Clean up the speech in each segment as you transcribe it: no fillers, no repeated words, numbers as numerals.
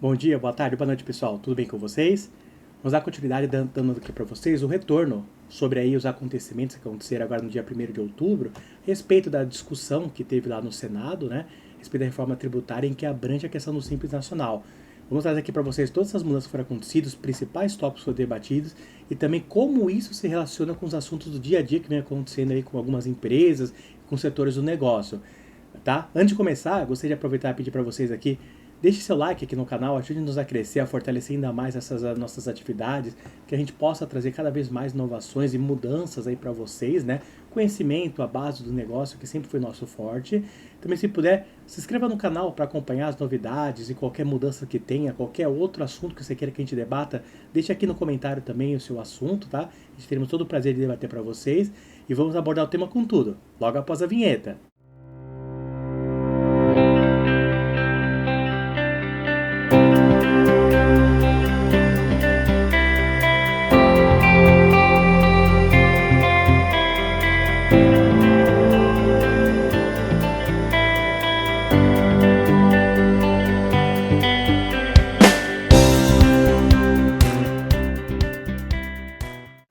Bom dia, boa tarde, boa noite, pessoal. Tudo bem com vocês? Vamos dar continuidade dando aqui para vocês o retorno sobre aí os acontecimentos que aconteceram agora no dia 1º de outubro, a respeito da discussão que teve lá no Senado, né, a respeito da reforma tributária em que abrange a questão do Simples Nacional. Vamos trazer aqui para vocês todas as mudanças que foram acontecidas, os principais tópicos que foram debatidos e também como isso se relaciona com os assuntos do dia a dia que vem acontecendo aí com algumas empresas, com setores do negócio, tá? Antes de começar, gostaria de aproveitar e pedir para vocês aqui, deixe seu like aqui no canal, ajude-nos a crescer, a fortalecer ainda mais essas nossas atividades, que a gente possa trazer cada vez mais inovações e mudanças aí para vocês, né? Conhecimento, a base do negócio, que sempre foi nosso forte. Também, se puder, se inscreva no canal para acompanhar as novidades e qualquer mudança que tenha, qualquer outro assunto que você queira que a gente debata, deixe aqui no comentário também o seu assunto, tá? A gente teremos todo o prazer de debater para vocês e vamos abordar o tema com tudo, logo após a vinheta.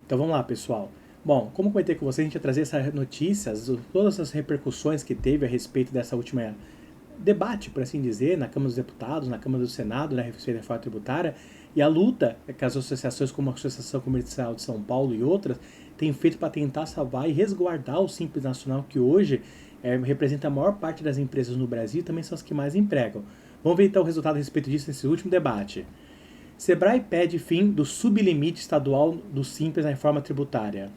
Então vamos lá, pessoal. Bom, como comentei com vocês, a gente ia trazer essas notícias, todas as repercussões que teve a respeito dessa última debate, por assim dizer, na Câmara dos Deputados, na Câmara do Senado, na respeito da reforma tributária, e a luta que as associações como a Associação Comercial de São Paulo e outras têm feito para tentar salvar e resguardar o Simples Nacional, que hoje representa a maior parte das empresas no Brasil e também são as que mais empregam. Vamos ver então o resultado a respeito disso nesse último debate. Sebrae pede fim do sublimite estadual do Simples na reforma tributária.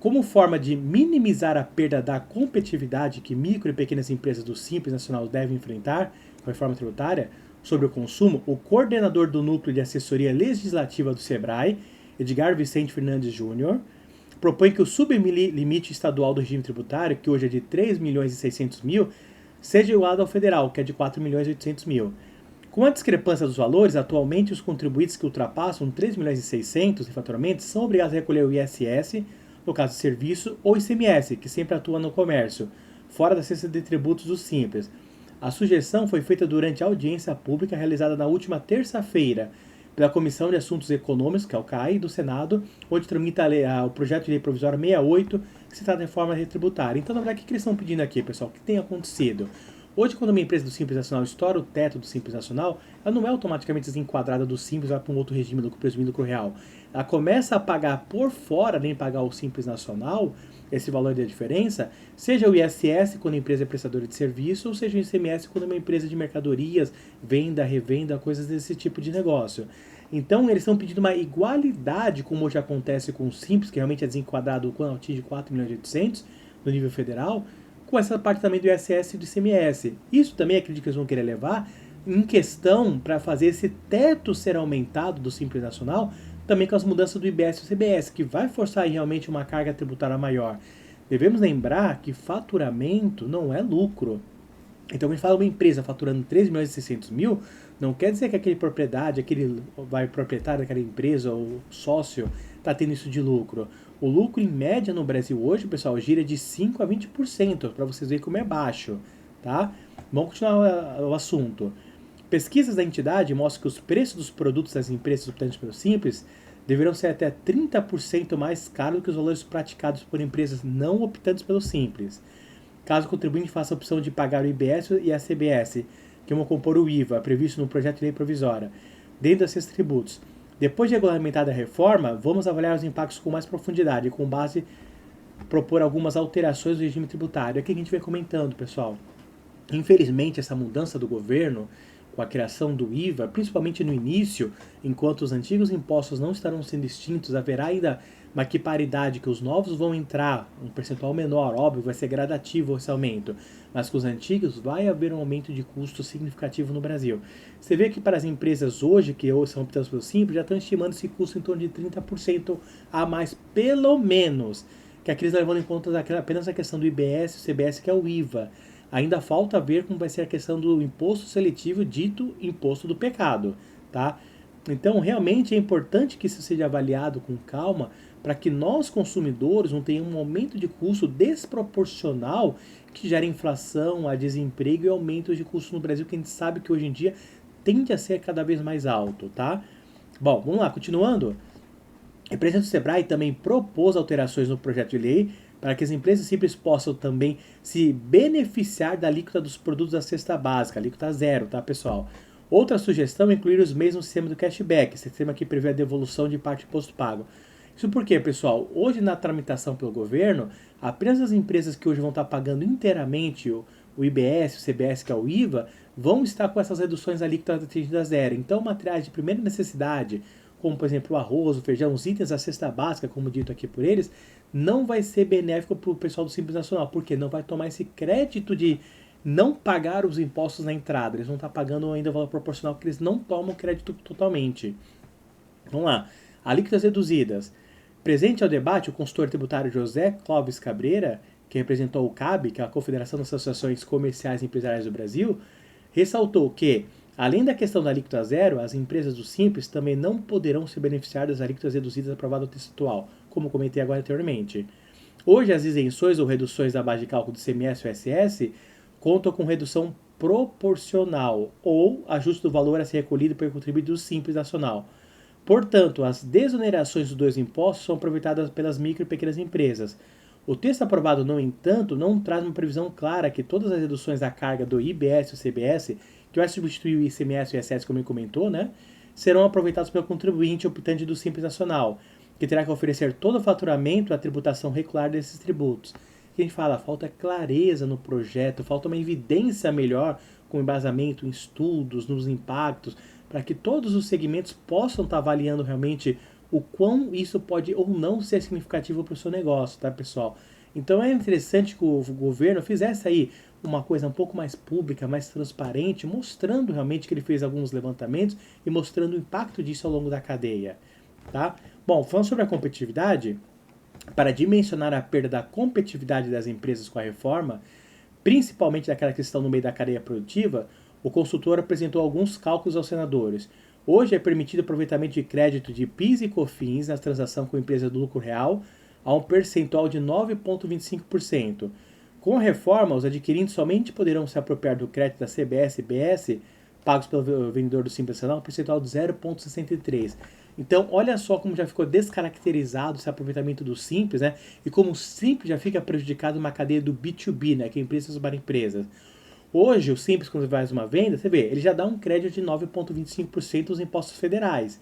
Como forma de minimizar a perda da competitividade que micro e pequenas empresas do Simples Nacional devem enfrentar com a reforma tributária sobre o consumo, o coordenador do Núcleo de Assessoria Legislativa do Sebrae, Edgar Vicente Fernandes Júnior, propõe que o sublimite estadual do regime tributário, que hoje é de 3 milhões e 600 mil, seja igual ao federal, que é de 4 milhões e 800 mil. Com a discrepância dos valores, atualmente os contribuintes que ultrapassam 3 milhões e 600 em faturamento são obrigados a recolher o ISS, no caso de serviço, ou ICMS, que sempre atua no comércio, fora da cesta de tributos do Simples. A sugestão foi feita durante a audiência pública realizada na última terça-feira pela Comissão de Assuntos Econômicos, que é o CAI, do Senado, onde tramita o projeto de lei provisória 68, que se trata de reforma tributária. Então, na verdade, o que eles estão pedindo aqui, pessoal? O que tem acontecido? Hoje, quando uma empresa do Simples Nacional estoura o teto do Simples Nacional, ela não é automaticamente desenquadrada do Simples e vai para um outro regime, lucro presumido lucro real. Ela começa a pagar por fora, nem pagar o Simples Nacional, esse valor da diferença, seja o ISS quando a empresa é prestadora de serviço, ou seja o ICMS quando é uma empresa de mercadorias, venda, revenda, coisas desse tipo de negócio. Então, eles estão pedindo uma igualdade, como hoje acontece com o Simples, que realmente é desenquadrado quando atinge 4 milhões e 800 no nível federal, com essa parte também do ISS e do ICMS. Isso também acredito que eles vão querer levar em questão para fazer esse teto ser aumentado do Simples Nacional, também com as mudanças do IBS e do CBS, que vai forçar realmente uma carga tributária maior. Devemos lembrar que faturamento não é lucro. Então, quando a gente fala uma empresa faturando 3 milhões e 600 mil, não quer dizer que aquele proprietário daquela empresa ou sócio está tendo isso de lucro. O lucro em média no Brasil hoje, pessoal, gira de 5 a 20%, para vocês verem como é baixo, tá? Vamos continuar o assunto. Pesquisas da entidade mostram que os preços dos produtos das empresas optantes pelo Simples deverão ser até 30% mais caros do que os valores praticados por empresas não optantes pelo Simples. Caso o contribuinte faça a opção de pagar o IBS e a CBS, que vão compor o IVA, previsto no projeto de lei provisória, dentro desses tributos. Depois de regulamentada a reforma, vamos avaliar os impactos com mais profundidade e com base propor algumas alterações do regime tributário. Aqui a gente vem comentando, pessoal. Infelizmente, essa mudança do governo, com a criação do IVA, principalmente no início, enquanto os antigos impostos não estarão sendo extintos, haverá ainda uma equiparidade que os novos vão entrar, um percentual menor, óbvio, vai ser gradativo esse aumento, mas com os antigos vai haver um aumento de custo significativo no Brasil. Você vê que para as empresas hoje, que são optadas pelo Simples, já estão estimando esse custo em torno de 30% a mais, pelo menos, que aqui eles levando em conta apenas a questão do IBS e CBS, que é o IVA. Ainda falta ver como vai ser a questão do imposto seletivo, dito imposto do pecado, tá? Então, realmente é importante que isso seja avaliado com calma para que nós, consumidores, não tenhamos um aumento de custo desproporcional que gera inflação, a desemprego e aumento de custo no Brasil, que a gente sabe que hoje em dia tende a ser cada vez mais alto, tá? Bom, vamos lá, continuando. O representante do Sebrae também propôs alterações no projeto de lei para que as empresas simples possam também se beneficiar da alíquota dos produtos da cesta básica, alíquota zero, tá, pessoal? Outra sugestão é incluir os meios no sistema do cashback, sistema que prevê a devolução de parte do imposto pago. Isso porque, pessoal, hoje na tramitação pelo governo, apenas as empresas que hoje vão estar pagando inteiramente o IBS, o CBS, que é o IVA, vão estar com essas reduções alíquotas atingidas zero. Então, materiais de primeira necessidade, como por exemplo o arroz, o feijão, os itens da cesta básica, como dito aqui por eles, não vai ser benéfico para o pessoal do Simples Nacional, porque não vai tomar esse crédito de não pagar os impostos na entrada. Eles vão estar pagando ainda o valor proporcional, porque eles não tomam crédito totalmente. Vamos lá. Alíquotas reduzidas. Presente ao debate, o consultor tributário José Clóvis Cabreira, que representou o CAB, que é a Confederação das Associações Comerciais e Empresariais do Brasil, ressaltou que, além da questão da alíquota zero, as empresas do Simples também não poderão se beneficiar das alíquotas reduzidas aprovadas no texto atual, como comentei agora anteriormente. Hoje, as isenções ou reduções da base de cálculo do ICMS ou ISS contam com redução proporcional ou ajuste do valor a ser recolhido pelo contribuinte do Simples Nacional. Portanto, as desonerações dos dois impostos são aproveitadas pelas micro e pequenas empresas. O texto aprovado, no entanto, não traz uma previsão clara que todas as reduções da carga do IBS e o CBS, que vai substituir o ICMS e o ISS, como ele comentou, né, serão aproveitados pelo contribuinte optante do Simples Nacional, que terá que oferecer todo o faturamento à tributação regular desses tributos. A gente fala, falta clareza no projeto, falta uma evidência melhor com embasamento em estudos, nos impactos, para que todos os segmentos possam estar avaliando realmente o quão isso pode ou não ser significativo para o seu negócio, tá, pessoal? Então é interessante que o governo fizesse aí uma coisa um pouco mais pública, mais transparente, mostrando realmente que ele fez alguns levantamentos e mostrando o impacto disso ao longo da cadeia, tá? Bom, falando sobre a competitividade, para dimensionar a perda da competitividade das empresas com a reforma, principalmente daquela que estão no meio da cadeia produtiva, o consultor apresentou alguns cálculos aos senadores. Hoje é permitido aproveitamento de crédito de PIS e COFINS na transação com empresa do lucro real a um percentual de 9,25%. Com a reforma, os adquirentes somente poderão se apropriar do crédito da CBS e BS pagos pelo vendedor do Simples Nacional, um percentual de 0,63%. Então, olha só como já ficou descaracterizado esse aproveitamento do Simples, né? E como o Simples já fica prejudicado numa cadeia do B2B, né? Que é empresas para empresas. Hoje, o Simples, quando faz uma venda, você vê, ele já dá um crédito de 9,25% dos impostos federais.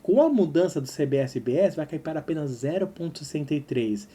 Com a mudança do CBS e BS, vai cair para apenas 0,63%.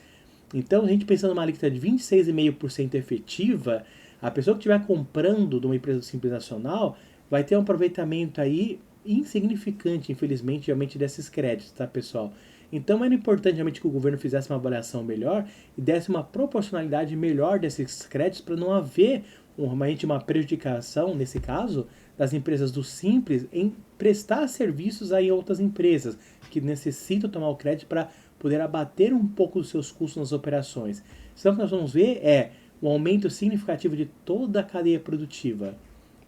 Então, a gente pensando numa alíquota de 26,5% efetiva, a pessoa que estiver comprando de uma empresa do Simples Nacional vai ter um aproveitamento aí insignificante, infelizmente, realmente desses créditos, tá, pessoal? Então, era importante realmente que o governo fizesse uma avaliação melhor e desse uma proporcionalidade melhor desses créditos para não haver realmente uma prejudicação, nesse caso, das empresas do Simples em prestar serviços a outras empresas que necessitam tomar o crédito para poder abater um pouco dos seus custos nas operações. Então, o que nós vamos ver é um aumento significativo de toda a cadeia produtiva.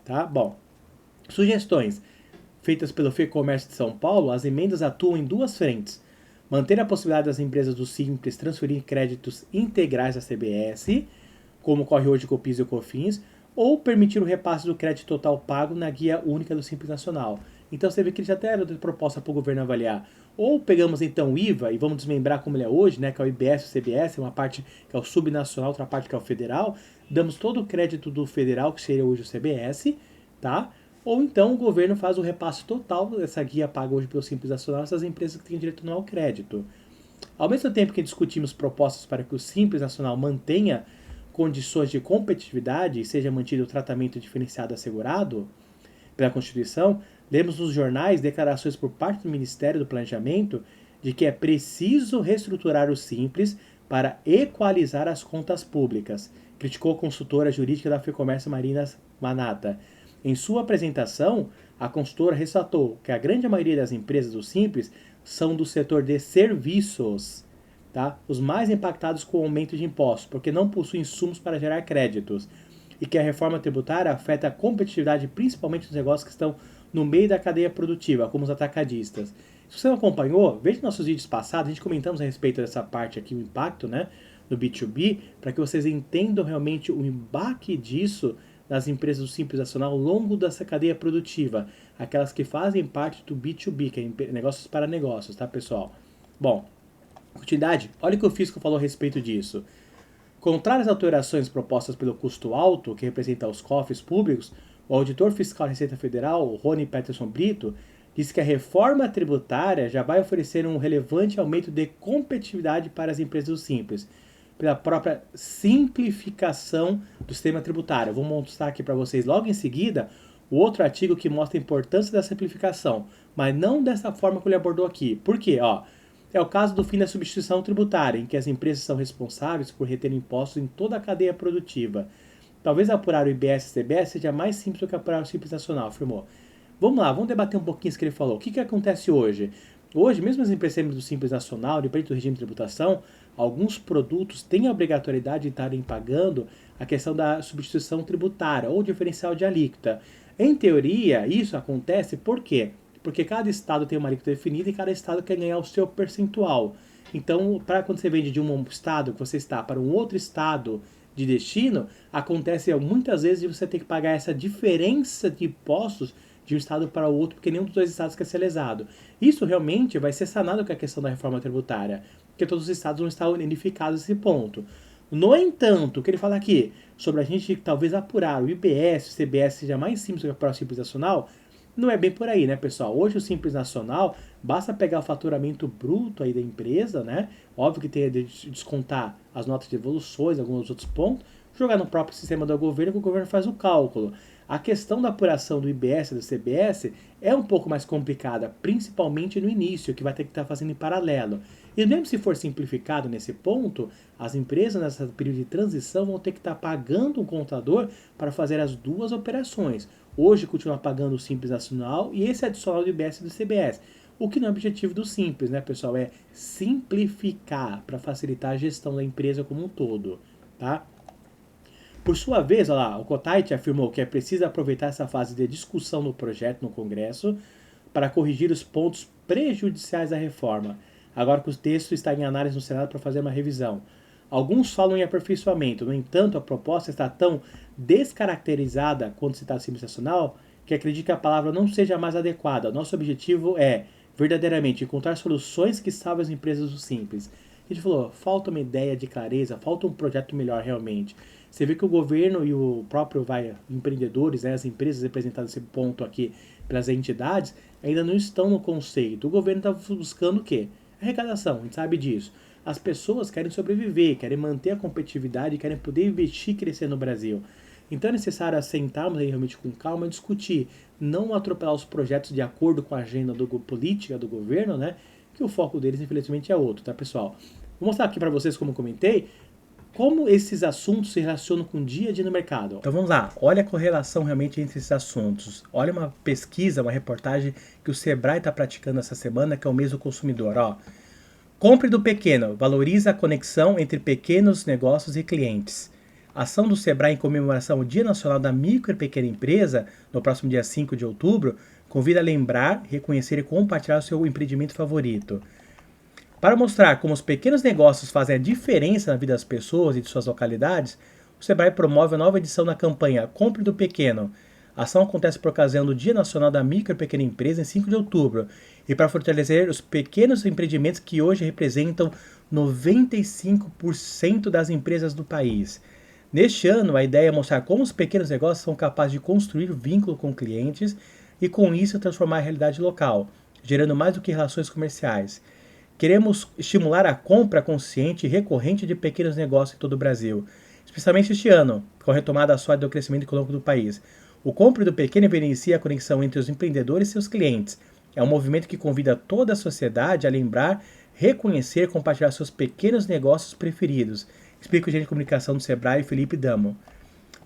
Tá? Bom, sugestões feitas pelo FEComércio de São Paulo, as emendas atuam em duas frentes. Manter a possibilidade das empresas do Simples transferir créditos integrais à CBS, como ocorre hoje com o PIS e o COFINS, ou permitir o repasse do crédito total pago na guia única do Simples Nacional. Então você vê que ele já tem outra proposta para o governo avaliar. Ou pegamos então o IVA e vamos desmembrar como ele é hoje, né, que é o IBS e o CBS, uma parte que é o subnacional, outra parte que é o federal, damos todo o crédito do federal, que seria hoje o CBS, tá? Ou então o governo faz o repasse total dessa guia paga hoje pelo Simples Nacional essas empresas que têm direito ao crédito. Ao mesmo tempo que discutimos propostas para que o Simples Nacional mantenha condições de competitividade e seja mantido o tratamento diferenciado assegurado pela Constituição, lemos nos jornais declarações por parte do Ministério do Planejamento de que é preciso reestruturar o Simples para equalizar as contas públicas, criticou a consultora jurídica da FEComércio Marina Manata. Em sua apresentação, a consultora ressaltou que a grande maioria das empresas do Simples são do setor de serviços, tá? Os mais impactados com o aumento de impostos, porque não possuem insumos para gerar créditos, e que a reforma tributária afeta a competitividade principalmente dos negócios que estão no meio da cadeia produtiva, como os atacadistas. Se você não acompanhou, veja nossos vídeos passados, a gente comentamos a respeito dessa parte aqui, o impacto, né, no B2B, para que vocês entendam realmente o embaque disso nas empresas do Simples Nacional ao longo dessa cadeia produtiva, aquelas que fazem parte do B2B, que é negócios para negócios, tá, pessoal? Bom, continuidade, olha o que o Fisco falou a respeito disso. Contrário às alterações propostas pelo custo alto, que representa os cofres públicos, o auditor fiscal da Receita Federal, Rony Peterson Brito, disse que a reforma tributária já vai oferecer um relevante aumento de competitividade para as empresas do Simples, pela própria simplificação do sistema tributário. Vou mostrar aqui para vocês logo em seguida o outro artigo que mostra a importância da simplificação, mas não dessa forma que ele abordou aqui. Por quê? É o caso do fim da substituição tributária, em que as empresas são responsáveis por reter impostos em toda a cadeia produtiva. Talvez apurar o IBS e CBS seja mais simples do que apurar o Simples Nacional, afirmou. Vamos lá, vamos debater um pouquinho isso que ele falou. O que acontece hoje? Hoje, mesmo as empresas do Simples Nacional, dependendo do regime de tributação, alguns produtos têm a obrigatoriedade de estarem pagando a questão da substituição tributária ou diferencial de alíquota. Em teoria, isso acontece por quê? Porque cada estado tem uma alíquota definida e cada estado quer ganhar o seu percentual. Então, para quando você vende de um estado que você está para um outro estado de destino, acontece muitas vezes de você ter que pagar essa diferença de impostos de um estado para o outro, porque nenhum dos dois estados quer ser lesado. Isso realmente vai ser sanado com a questão da reforma tributária, porque todos os estados vão estar unificados nesse ponto. No entanto, o que ele fala aqui, sobre a gente talvez apurar o IBS, o CBS seja mais simples do que apurar o Simples Nacional, não é bem por aí, né, pessoal? Hoje o Simples Nacional, basta pegar o faturamento bruto aí da empresa, né? Óbvio que tem de descontar as notas de evoluções, alguns outros pontos, jogar no próprio sistema do governo, que o governo faz o cálculo. A questão da apuração do IBS e do CBS é um pouco mais complicada, principalmente no início, que vai ter que estar fazendo em paralelo. E mesmo se for simplificado nesse ponto, as empresas nesse período de transição vão ter que estar pagando um contador para fazer as duas operações. Hoje continua pagando o Simples Nacional e esse adicional do IBS e do CBS. O que não é o objetivo do Simples, né, pessoal? É simplificar para facilitar a gestão da empresa como um todo, tá? Por sua vez, o Kotait afirmou que é preciso aproveitar essa fase de discussão do projeto no Congresso para corrigir os pontos prejudiciais da reforma, agora que o texto está em análise no Senado para fazer uma revisão. Alguns falam em aperfeiçoamento, no entanto, a proposta está tão descaracterizada quando se trata de Simples Nacional que acredito que a palavra não seja mais adequada. Nosso objetivo é, verdadeiramente, encontrar soluções que salvem as empresas do Simples. A gente falou, falta uma ideia de clareza, falta um projeto melhor realmente. Você vê que o governo e o próprio empreendedores, as empresas representadas nesse ponto aqui pelas entidades, ainda não estão no conceito. O governo está buscando o quê? Arrecadação, a gente sabe disso. As pessoas querem sobreviver, querem manter a competitividade, querem poder investir e crescer no Brasil. Então é necessário assentarmos aí realmente com calma e discutir, não atropelar os projetos de acordo com a agenda política do governo, né? Que o foco deles, infelizmente, é outro, tá, pessoal? Vou mostrar aqui para vocês, como eu comentei, como esses assuntos se relacionam com o dia a dia no mercado. Então vamos lá, olha a correlação realmente entre esses assuntos. Olha uma pesquisa, uma reportagem que o Sebrae está praticando essa semana, que é o mês do consumidor. Compre do pequeno, valoriza a conexão entre pequenos negócios e clientes. A ação do Sebrae em comemoração ao Dia Nacional da Micro e Pequena Empresa, no próximo dia 5 de outubro, convida a lembrar, reconhecer e compartilhar o seu empreendimento favorito. Para mostrar como os pequenos negócios fazem a diferença na vida das pessoas e de suas localidades, o Sebrae promove a nova edição da campanha Compre do Pequeno. A ação acontece por ocasião do Dia Nacional da Micro e Pequena Empresa em 5 de outubro e para fortalecer os pequenos empreendimentos que hoje representam 95% das empresas do país. Neste ano, a ideia é mostrar como os pequenos negócios são capazes de construir vínculo com clientes e com isso transformar a realidade local, gerando mais do que relações comerciais. Queremos estimular a compra consciente e recorrente de pequenos negócios em todo o Brasil, especialmente este ano, com a retomada sólida do crescimento econômico do país. O Compre do Pequeno evidencia a conexão entre os empreendedores e seus clientes. É um movimento que convida toda a sociedade a lembrar, reconhecer e compartilhar seus pequenos negócios preferidos. Explica o gerente de comunicação do Sebrae, Felipe Damo.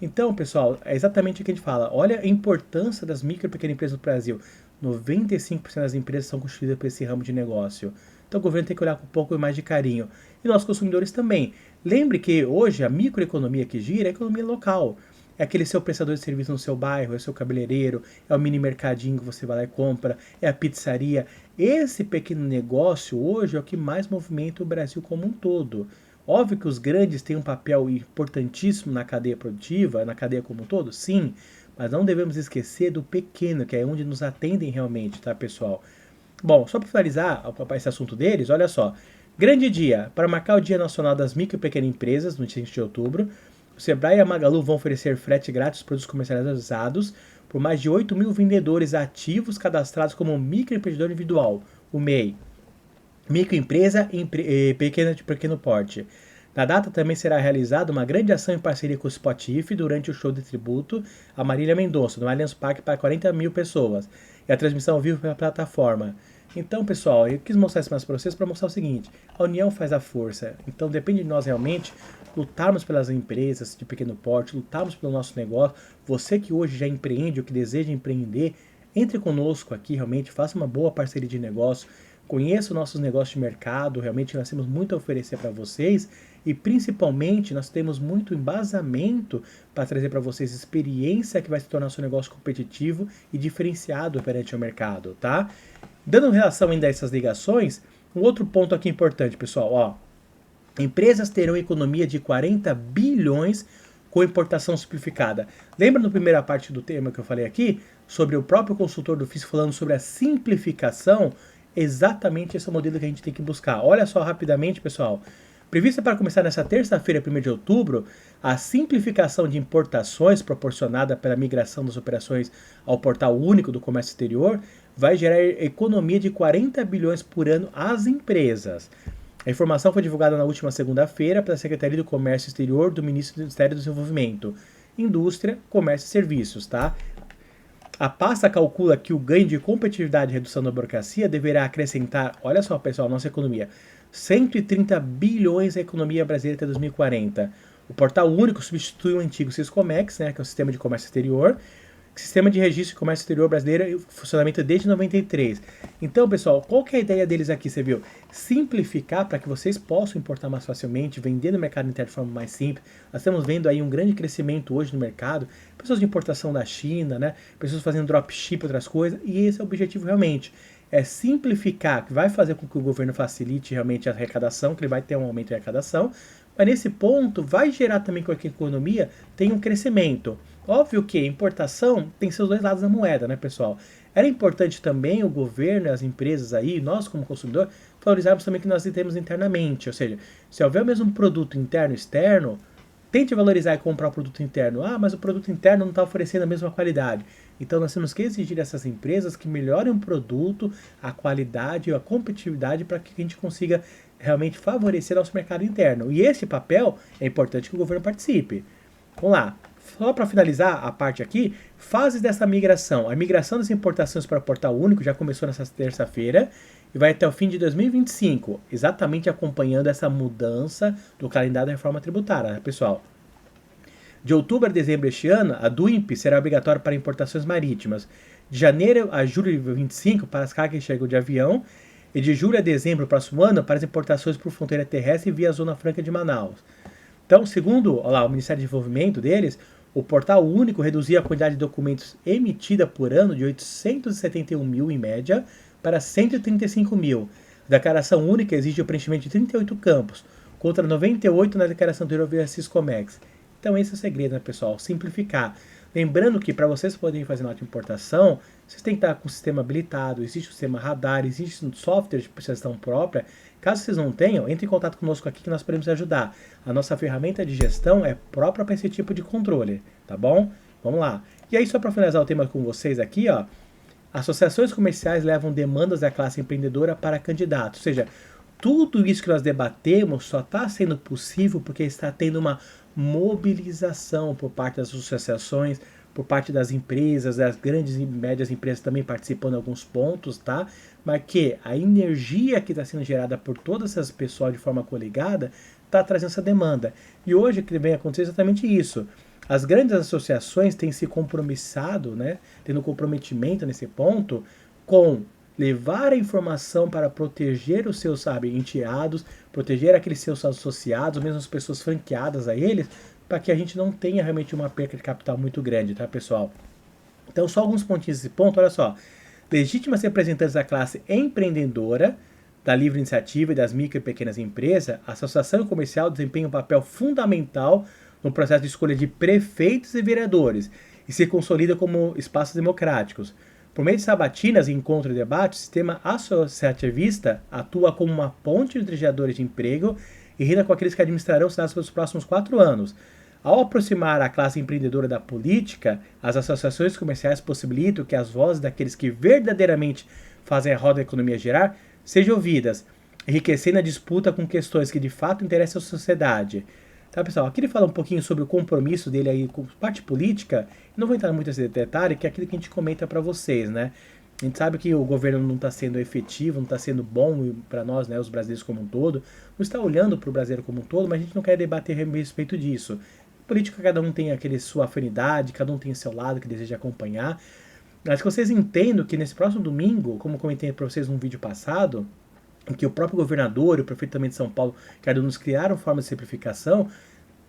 Então, pessoal, é exatamente o que a gente fala. Olha a importância das micro e pequenas empresas no Brasil. 95% das empresas são constituídas por esse ramo de negócio. Então o governo tem que olhar com um pouco mais de carinho. E nós consumidores também. Lembre que hoje a microeconomia que gira é a economia local. É aquele seu prestador de serviço no seu bairro, é o seu cabeleireiro, é o mini mercadinho que você vai lá e compra, é a pizzaria. Esse pequeno negócio hoje é o que mais movimenta o Brasil como um todo. Óbvio que os grandes têm um papel importantíssimo na cadeia produtiva, na cadeia como um todo, sim, mas não devemos esquecer do pequeno, que é onde nos atendem realmente, tá, pessoal? Bom, só para finalizar esse assunto deles, olha só. Grande dia, para marcar o Dia Nacional das Micro e Pequenas Empresas, no dia 5 de outubro, o Sebrae e a Magalu vão oferecer frete grátis para produtos comercializados por mais de 8 mil vendedores ativos cadastrados como microempreendedor individual, o MEI. Microempresa e pequena de pequeno porte. Na data também será realizada uma grande ação em parceria com o Spotify durante o show de tributo a Marília Mendonça, no Allianz Parque, para 40 mil pessoas. E a transmissão ao vivo pela plataforma. Então, pessoal, eu quis mostrar isso mais para vocês para mostrar o seguinte: a união faz a força. Então, depende de nós realmente lutarmos pelas empresas de pequeno porte, lutarmos pelo nosso negócio. Você que hoje já empreende ou que deseja empreender, entre conosco aqui, realmente, faça uma boa parceria de negócio. Conheça os nossos negócios de mercado, realmente nós temos muito a oferecer para vocês e principalmente nós temos muito embasamento para trazer para vocês experiência que vai se tornar seu negócio competitivo e diferenciado perante o mercado, tá? Dando relação ainda a essas ligações, um outro ponto aqui importante, pessoal, ó. Empresas terão economia de 40 bilhões com importação simplificada. Lembra na primeira parte do tema que eu falei aqui sobre o próprio consultor do fisco falando sobre a simplificação? Exatamente esse é o modelo que a gente tem que buscar. Olha só rapidamente, pessoal. Prevista para começar nessa terça-feira, 1º de outubro, a simplificação de importações proporcionada pela migração das operações ao portal único do comércio exterior vai gerar economia de 40 bilhões por ano às empresas. A informação foi divulgada na última segunda-feira pela Secretaria do Comércio Exterior do Ministério do Desenvolvimento, Indústria, Comércio e Serviços, tá? A pasta calcula que o ganho de competitividade e redução da burocracia deverá acrescentar, olha só, pessoal, nossa economia, 130 bilhões à economia brasileira até 2040. O portal único substitui o antigo Siscomex, né, que é o sistema de comércio exterior, sistema de registro de comércio exterior brasileiro e funcionamento desde 93. Então, pessoal, qual que é a ideia deles aqui, você viu? Simplificar para que vocês possam importar mais facilmente, vender no mercado interno de forma mais simples. Nós estamos vendo aí um grande crescimento hoje no mercado, pessoas de importação da China, né? Pessoas fazendo dropship e outras coisas, e esse é o objetivo realmente. É simplificar, que vai fazer com que o governo facilite realmente a arrecadação, que ele vai ter um aumento de arrecadação, mas nesse ponto vai gerar também com que a economia tenha um crescimento. Óbvio que a importação tem seus dois lados da moeda, né, pessoal? Era importante também o governo e as empresas aí, nós como consumidor, valorizarmos também o que nós temos internamente. Ou seja, se houver o mesmo produto interno e externo, tente valorizar e comprar o produto interno. Ah, mas o produto interno não está oferecendo a mesma qualidade. Então nós temos que exigir dessas empresas que melhorem o produto, a qualidade e a competitividade para que a gente consiga realmente favorecer nosso mercado interno. E esse papel é importante que o governo participe. Vamos lá. Só para finalizar a parte aqui, fases dessa migração. A migração das importações para o portal único já começou nessa terça-feira e vai até o fim de 2025, exatamente acompanhando essa mudança do calendário da reforma tributária, né, pessoal? De outubro a dezembro deste ano, a DUIMP será obrigatória para importações marítimas. De janeiro a julho de 2025, para as cargas que chegam de avião. E de julho a dezembro do próximo ano, para as importações por fronteira terrestre via Zona Franca de Manaus. Então, segundo o Ministério de Desenvolvimento deles, o portal único reduzia a quantidade de documentos emitida por ano de 871 mil, em média, para 135 mil. A declaração única exige o preenchimento de 38 campos, contra 98 na declaração anterior via Siscomex. Então esse é o segredo, né, pessoal? Simplificar. Lembrando que para vocês poderem fazer nota de importação, vocês têm que estar com o sistema habilitado, existe o sistema radar, existe um software de gestão própria. Caso vocês não tenham, entre em contato conosco aqui que nós podemos ajudar. A nossa ferramenta de gestão é própria para esse tipo de controle, tá bom? Vamos lá. E aí, só para finalizar o tema com vocês aqui, ó, associações comerciais levam demandas da classe empreendedora para candidatos. Ou seja, tudo isso que nós debatemos só está sendo possível porque está tendo uma mobilização por parte das associações, por parte das empresas, das grandes e médias empresas também participando em alguns pontos, tá? Mas que a energia que está sendo gerada por todas essas pessoas de forma coligada está trazendo essa demanda. E hoje o que vem acontecer é exatamente isso. As grandes associações têm se compromissado, né, tendo comprometimento nesse ponto, com levar a informação para proteger os seus, enteados, proteger aqueles seus associados, mesmo as pessoas franqueadas a eles, para que a gente não tenha realmente uma perca de capital muito grande, tá, pessoal? Então, só alguns pontinhos desse ponto, olha só. Legítimas representantes da classe empreendedora da livre iniciativa e das micro e pequenas empresas, a associação comercial desempenha um papel fundamental no processo de escolha de prefeitos e vereadores e se consolida como espaços democráticos. Por meio de sabatinas, encontros e debates, o sistema associativista atua como uma ponte entre geradores de emprego e renda com aqueles que administrarão cidades pelos próximos 4 anos. Ao aproximar a classe empreendedora da política, as associações comerciais possibilitam que as vozes daqueles que verdadeiramente fazem a roda da economia girar sejam ouvidas, enriquecendo a disputa com questões que de fato interessam a sociedade. Tá, pessoal? Aqui ele fala um pouquinho sobre o compromisso dele aí com parte política. Não vou entrar muito nesse detalhe, que é aquilo que a gente comenta para vocês, né? A gente sabe que o governo não está sendo efetivo, não está sendo bom para nós, né, os brasileiros como um todo. Não está olhando para o brasileiro como um todo, mas a gente não quer debater a respeito disso. Política, cada um tem aquele sua afinidade, cada um tem o seu lado que deseja acompanhar. Mas que vocês entendam que nesse próximo domingo, como comentei para vocês num vídeo passado, em que o próprio governador e o prefeito também de São Paulo, cada um nos criaram formas de simplificação,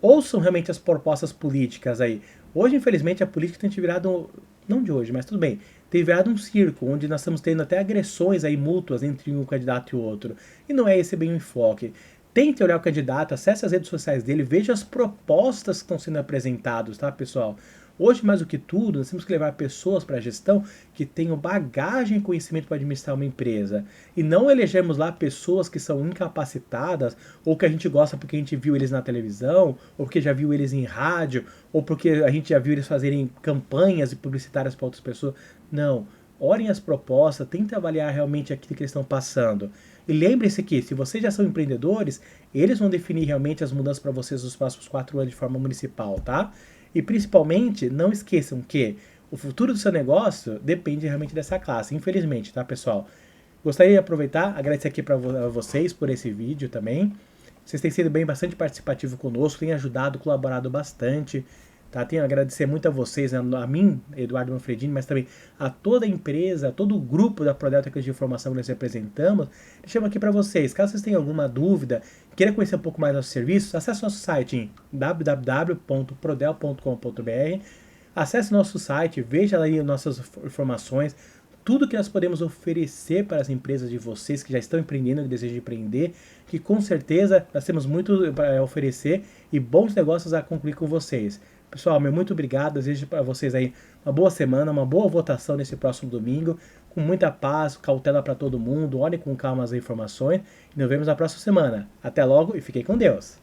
ouçam realmente as propostas políticas aí. Hoje, infelizmente, a política tem virado, não de hoje, mas tudo bem, tem virado um circo, onde nós estamos tendo até agressões aí mútuas entre um candidato e o outro. E não é esse bem o enfoque. Tente olhar o candidato, acesse as redes sociais dele, veja as propostas que estão sendo apresentadas, tá, pessoal? Hoje, mais do que tudo, nós temos que levar pessoas para a gestão que tenham bagagem e conhecimento para administrar uma empresa. E não elegermos lá pessoas que são incapacitadas, ou que a gente gosta porque a gente viu eles na televisão, ou porque já viu eles em rádio, ou porque a gente já viu eles fazerem campanhas e publicitárias para outras pessoas. Não. Olhem as propostas, tentem avaliar realmente aquilo que eles estão passando. E lembre-se que, se vocês já são empreendedores, eles vão definir realmente as mudanças para vocês nos próximos 4 anos de forma municipal, tá? E principalmente, não esqueçam que o futuro do seu negócio depende realmente dessa classe, infelizmente, tá, pessoal? Gostaria de aproveitar, agradecer aqui para vocês por esse vídeo também. Vocês têm sido bastante participativos conosco, têm ajudado, colaborado bastante. Tá? Tenho a agradecer muito a vocês, a mim, Eduardo Manfredini, mas também a toda a empresa, a todo o grupo da Prodel Tecnologia de Informação que nós representamos. Deixamos aqui para vocês, caso vocês tenham alguma dúvida, queira conhecer um pouco mais nossos serviços, acesse nosso site em www.prodel.com.br, acesse nosso site, veja aí nossas informações, tudo que nós podemos oferecer para as empresas de vocês que já estão empreendendo, que desejam empreender, que com certeza nós temos muito para oferecer e bons negócios a concluir com vocês. Pessoal, muito obrigado, desejo para vocês aí uma boa semana, uma boa votação nesse próximo domingo, com muita paz, cautela para todo mundo, olhem com calma as informações e nos vemos na próxima semana. Até logo e fiquem com Deus!